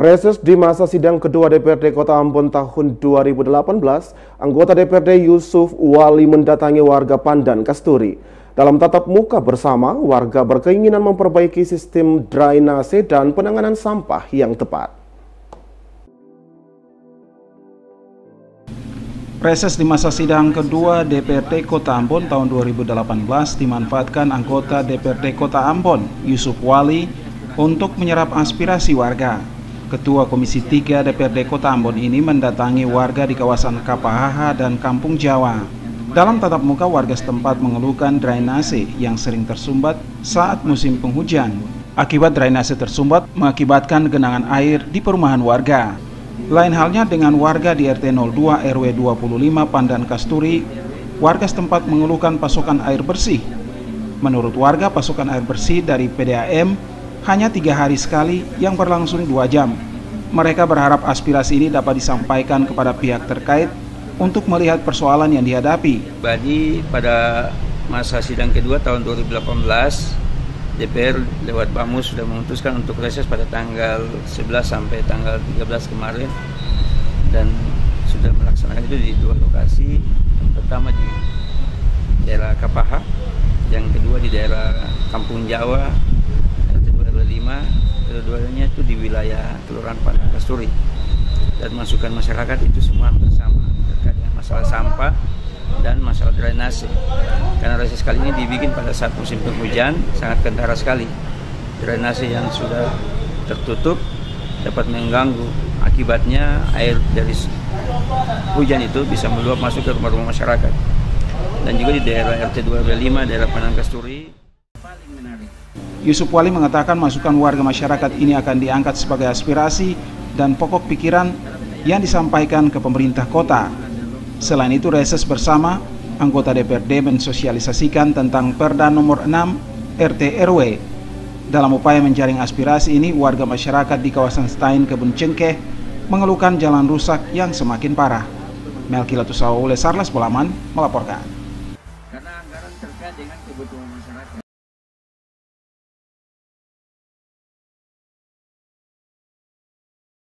Reses di masa sidang kedua DPRD Kota Ambon tahun 2018, anggota DPRD Yusuf Wali mendatangi warga Pandan Kasturi. Dalam tatap muka bersama, warga berkeinginan memperbaiki sistem drainase dan penanganan sampah yang tepat. Reses di masa sidang kedua DPRD Kota Ambon tahun 2018 dimanfaatkan anggota DPRD Kota Ambon, Yusuf Wali, untuk menyerap aspirasi warga. Ketua Komisi 3 DPRD Kota Ambon ini mendatangi warga di kawasan Kapahaha dan Kampung Jawa. Dalam tatap muka, warga setempat mengeluhkan drainase yang sering tersumbat saat musim penghujan. Akibat drainase tersumbat mengakibatkan genangan air di perumahan warga. Lain halnya dengan warga di RT 02 RW 25 Pandan Kasturi, warga setempat mengeluhkan pasokan air bersih. Menurut warga, pasokan air bersih dari PDAM hanya 3 hari sekali yang berlangsung 2 jam. Mereka berharap aspirasi ini dapat disampaikan kepada pihak terkait untuk melihat persoalan yang dihadapi. Jadi pada masa sidang kedua tahun 2018, DPR lewat Bamus sudah memutuskan untuk reses pada tanggal 11 sampai tanggal 13 kemarin, dan sudah melaksanakan itu di 2 lokasi. Yang pertama di daerah Kapaha, yang kedua di daerah Kampung Jawa, RT 225. Kedua-duanya itu di wilayah Kelurahan Pandan Kasturi, dan masukan masyarakat itu semua bersama terkait dengan masalah sampah dan masalah drainase. Karena reses kali ini dibikin pada saat musim penghujan, sangat kentara sekali. Drainase yang sudah tertutup dapat mengganggu. Akibatnya air dari hujan itu bisa meluap masuk ke rumah-rumah masyarakat. Dan juga di daerah RT 225, daerah Pandan Kasturi. Yusuf Wali mengatakan masukan warga masyarakat ini akan diangkat sebagai aspirasi dan pokok pikiran yang disampaikan ke pemerintah kota. Selain itu, reses bersama, anggota DPRD mensosialisasikan tentang Perda nomor 6 RT RW. Dalam upaya menjaring aspirasi ini, warga masyarakat di kawasan Stein Kebun Cengkeh mengeluhkan jalan rusak yang semakin parah. Melki Latusau oleh Sarlas Bolaman melaporkan. Karena anggaran terkait dengan kebutuhan